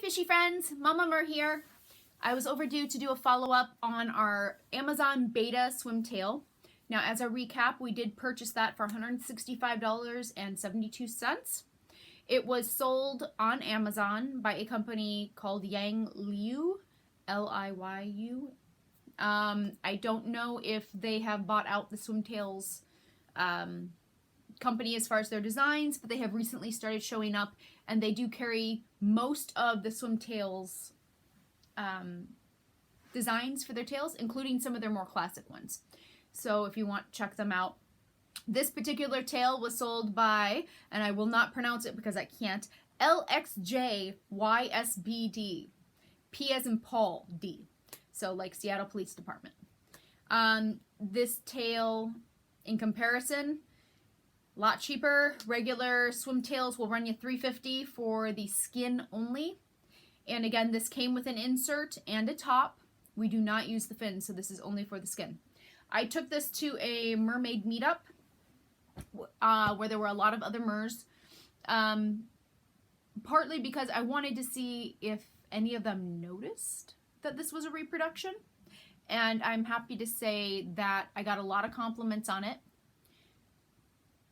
fishy friends, Mama Mer here. I was overdue to do a follow-up on our Amazon Betta swim tail. Now, as a recap, we did purchase that for $165.72. It was sold on Amazon by a company called Yang Liu, Liyu. I don't know if they have bought out the swimtails company as far as their designs, but they have recently started showing up, and they do carry most of the swimtails designs for their tails, including some of their more classic ones. So if you want to check them out. This particular tail was sold by, and I will not pronounce it because I can't, LXJYSBD. P as in Paul, D. So like Seattle Police Department. This tail, in comparison, a lot cheaper. Regular swim tails will run you $350 for the skin only. And again, this came with an insert and a top. We do not use the fin, so this is only for the skin. I took this to a mermaid meetup where there were a lot of other mers. Partly because I wanted to see if any of them noticed that this was a reproduction. And I'm happy to say that I got a lot of compliments on it.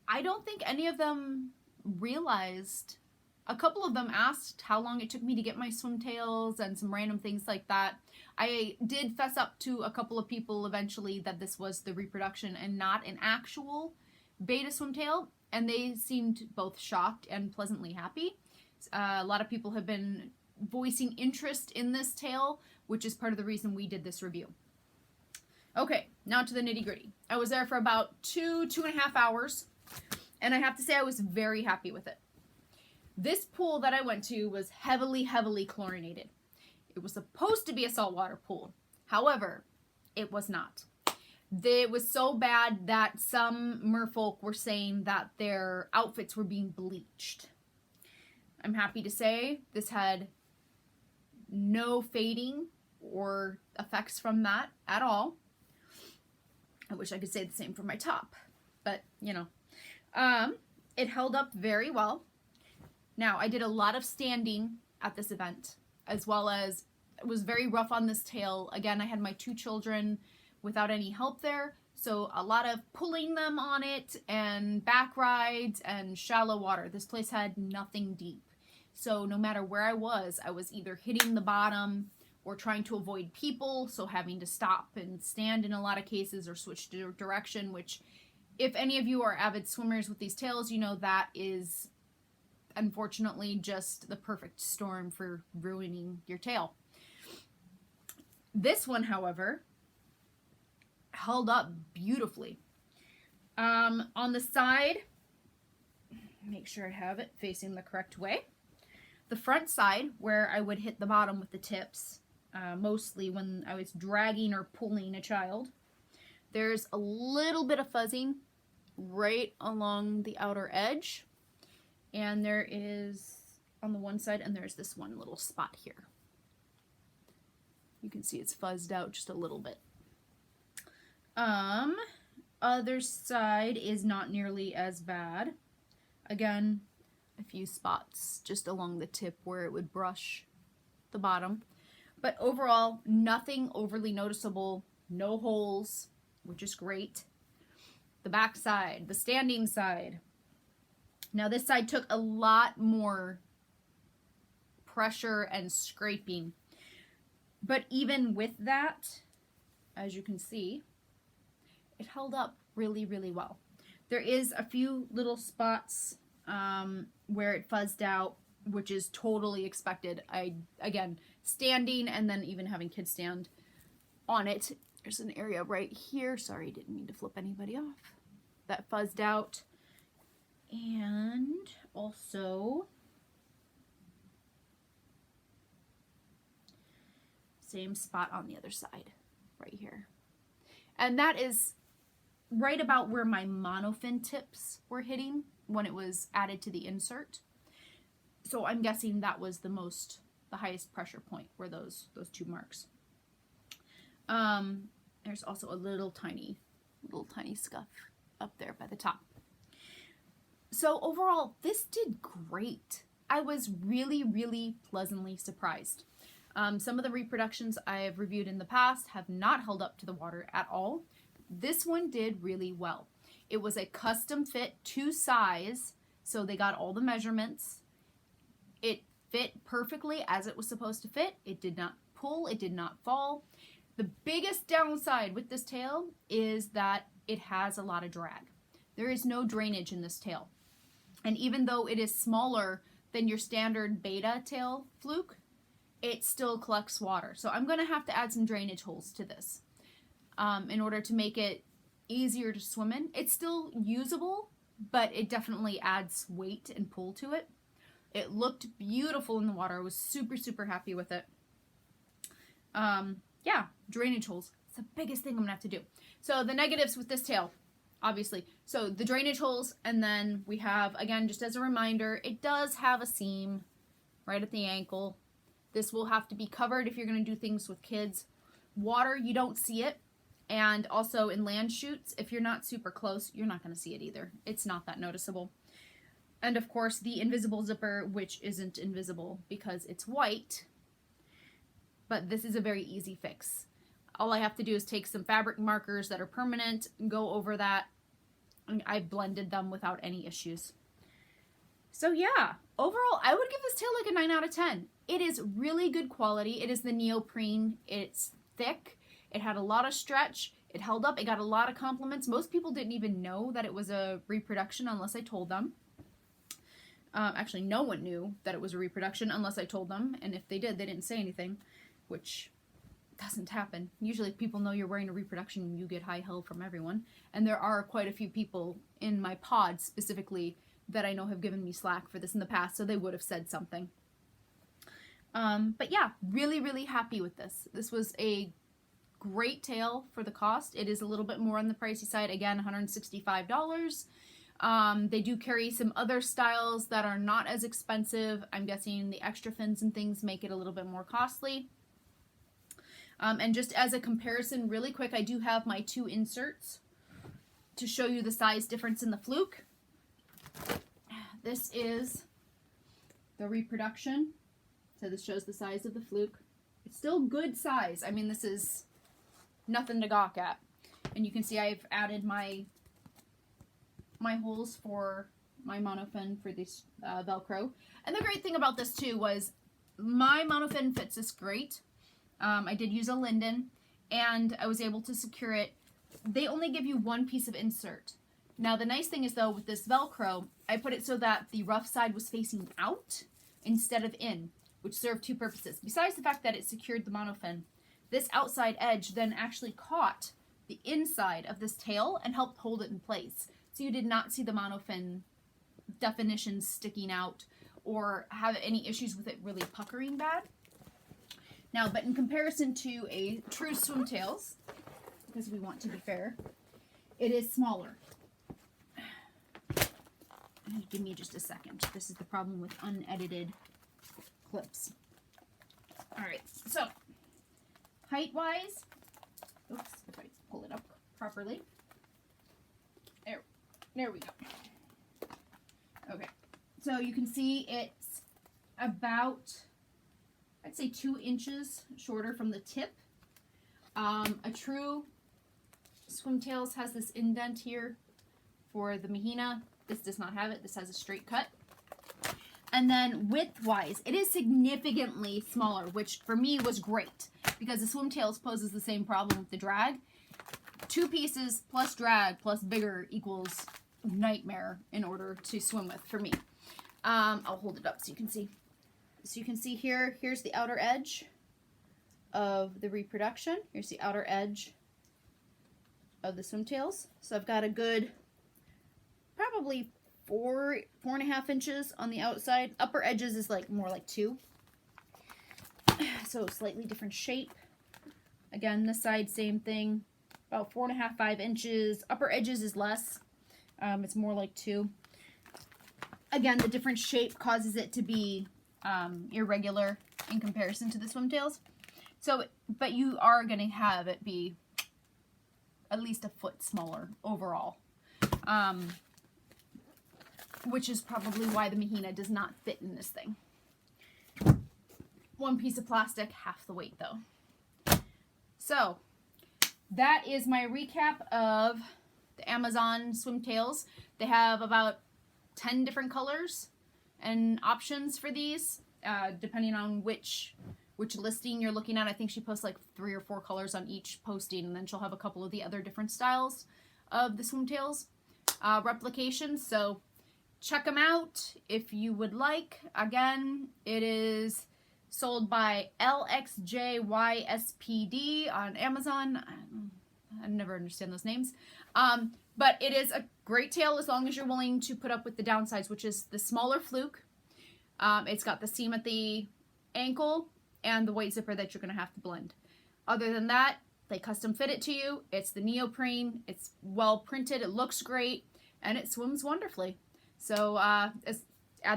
I don't think any of them realized. A couple of them asked how long it took me to get my swimtails and some random things like that. I did fess up to a couple of people eventually that this was the reproduction and not an actual Betta swimtail, and they seemed both shocked and pleasantly happy. A lot of people have been voicing interest in this tail, which is part of the reason we did this review. Okay, now to the nitty-gritty. I was there for about 2.5 hours, and I have to say I was very happy with it. This pool that I went to was heavily chlorinated. It was supposed to be a saltwater pool. However, it was not. It was so bad that some merfolk were saying that their outfits were being bleached. I'm happy to say this had no fading or effects from that at all. I wish I could say the same for my top, but you know. It held up very well. Now, I did a lot of standing at this event, as well as it was very rough on this tail. Again, I had my 2 children without any help there, so a lot of pulling them on it and back rides and shallow water. This place had nothing deep. So no matter where I was either hitting the bottom or trying to avoid people, so having to stop and stand in a lot of cases or switch direction, which if any of you are avid swimmers with these tails, you know that is unfortunately just the perfect storm for ruining your tail. This one, however, held up beautifully. On the side, make sure I have it facing the correct way. The front side, where I would hit the bottom with the tips, mostly when I was dragging or pulling a child, there's a little bit of fuzzing right along the outer edge. And there is on the one side, and there's this one little spot here. You can see it's fuzzed out just a little bit. Other side is not nearly as bad. Again, a few spots just along the tip where it would brush the bottom. But overall, nothing overly noticeable. No holes, which is great. The back side, the standing side. Now this side took a lot more pressure and scraping. But even with that, as you can see, it held up really well. There is a few little spots where it fuzzed out, which is totally expected. Again, standing and then even having kids stand on it. There's an area right here. Sorry, didn't mean to flip anybody off. That fuzzed out. And also, same spot on the other side, right here. And that is right about where my monofin tips were hitting when it was added to the insert. So I'm guessing that was the highest pressure point were those 2 marks. There's also a little tiny scuff up there by the top. So overall, this did great. I was really, really pleasantly surprised. Some of the reproductions I have reviewed in the past have not held up to the water at all. This one did really well. It was a custom fit to size, so they got all the measurements. It fit perfectly as it was supposed to fit. It did not pull, it did not fall. The biggest downside with this tail is that it has a lot of drag. There is no drainage in this tail. And even though it is smaller than your standard Betta tail fluke, it still collects water. So I'm going to have to add some drainage holes to this in order to make it easier to swim in. It's still usable, but it definitely adds weight and pull to it. It looked beautiful in the water. I was super, super happy with it. Yeah, drainage holes. It's the biggest thing I'm going to have to do. So the negatives with this tail, obviously. So the drainage holes, and then we have, again, just as a reminder, it does have a seam right at the ankle. This will have to be covered if you're going to do things with kids. Water, you don't see it. And also in land chutes, if you're not super close, you're not going to see it either. It's not that noticeable. And of course, the invisible zipper, which isn't invisible because it's white. But this is a very easy fix. All I have to do is take some fabric markers that are permanent, go over that, and I blended them without any issues. So yeah, overall, I would give this tail like a 9 out of 10. It is really good quality. It is the neoprene. It's thick. It had a lot of stretch. It held up. It got a lot of compliments. Most people didn't even know that it was a reproduction unless I told them. Actually, no one knew that it was a reproduction unless I told them. And if they did, they didn't say anything, which doesn't happen. Usually if people know you're wearing a reproduction, you get high hell from everyone. And there are quite a few people in my pod specifically that I know have given me slack for this in the past, so they would have said something. But yeah, really, really happy with this. This was a great tail for the cost. It is a little bit more on the pricey side. Again, $165. They do carry some other styles that are not as expensive. I'm guessing the extra fins and things make it a little bit more costly. And just as a comparison really quick, I do have my 2 inserts to show you the size difference in the fluke. This is the reproduction. So this shows the size of the fluke. It's still good size. I mean, this is nothing to gawk at. And you can see I've added my holes for my monofin for this Velcro. And the great thing about this too was my monofin fits this great. I did use a linden and I was able to secure it. They only give you 1 piece of insert. Now the nice thing is though with this Velcro, I put it so that the rough side was facing out instead of in, which served 2 purposes. Besides the fact that it secured the monofin, this outside edge then actually caught the inside of this tail and helped hold it in place. So you did not see the monofin definition sticking out or have any issues with it really puckering bad. Now, but in comparison to a true swimtails, because we want to be fair, it is smaller. Give me just a second. This is the problem with unedited clips. Alright, so height-wise, oops, if I pull it up properly. There we go. Okay, so you can see it's about, I'd say 2 inches shorter from the tip. A true swimtails has this indent here for the mahina. This does not have it. This has a straight cut. And then width-wise, it is significantly smaller, which for me was great because the swimtails poses the same problem with the drag. 2 pieces plus drag plus bigger equals nightmare in order to swim with for me. I'll hold it up so you can see. So you can see here, here's the outer edge of the reproduction. Here's the outer edge of the swimtails. So I've got a good probably 4.5 inches on the outside. Upper edges is like more like 2. So slightly different shape. Again, this side, same thing. About 4.5, 5 inches. Upper edges is less. It's more like 2. Again, the different shape causes it to be irregular in comparison to the swimtails. So, but you are going to have it be at least a foot smaller overall. which is probably why the Mahina does not fit in this thing. One piece of plastic, half the weight though. So that is my recap of the Amazon swimtails. They have about 10 different colors and options for these, depending on which listing you're looking at. I think she posts like 3 or 4 colors on each posting, and then she'll have a couple of the other different styles of the swimtails replications. So check them out if you would like. Again, it is sold by LXJYSPD on Amazon. I never understand those names. But it is a great tail as long as you're willing to put up with the downsides, which is the smaller fluke. It's got the seam at the ankle and the white zipper that you're going to have to blend. Other than that, they custom fit it to you. It's the neoprene. It's well printed. It looks great. And it swims wonderfully. So add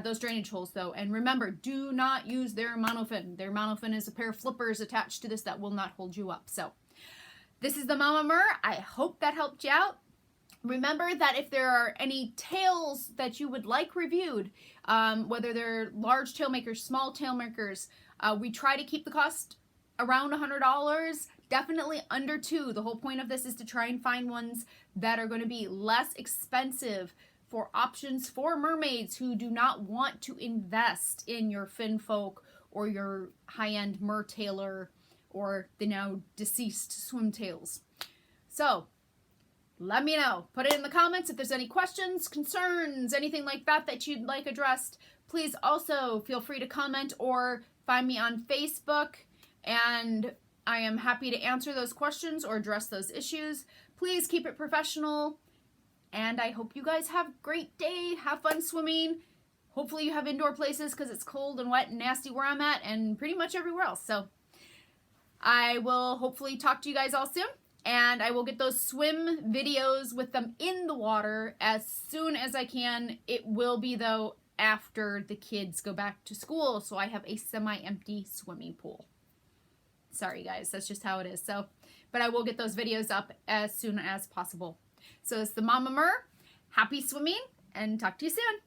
those drainage holes though. And remember, do not use their monofin. Their monofin is a pair of flippers attached to this that will not hold you up. So this is the Mama Mer. I hope that helped you out. Remember that if there are any tails that you would like reviewed, whether they're large tail makers, small tail makers, we try to keep the cost around $100, definitely under $2. The whole point of this is to try and find ones that are going to be less expensive for options for mermaids who do not want to invest in your fin folk or your high-end mertailer or the now deceased swimtails. So let me know. Put it in the comments if there's any questions, concerns, anything like that that you'd like addressed. Please also feel free to comment or find me on Facebook, and I am happy to answer those questions or address those issues. Please keep it professional, and I hope you guys have a great day. Have fun swimming. Hopefully you have indoor places because it's cold and wet and nasty where I'm at and pretty much everywhere else. So I will hopefully talk to you guys all soon. And I will get those swim videos with them in the water as soon as I can. It will be, though, after the kids go back to school, so I have a semi-empty swimming pool. Sorry, guys. That's just how it is. So, but I will get those videos up as soon as possible. So it's the Mama Mer. Happy swimming, and talk to you soon.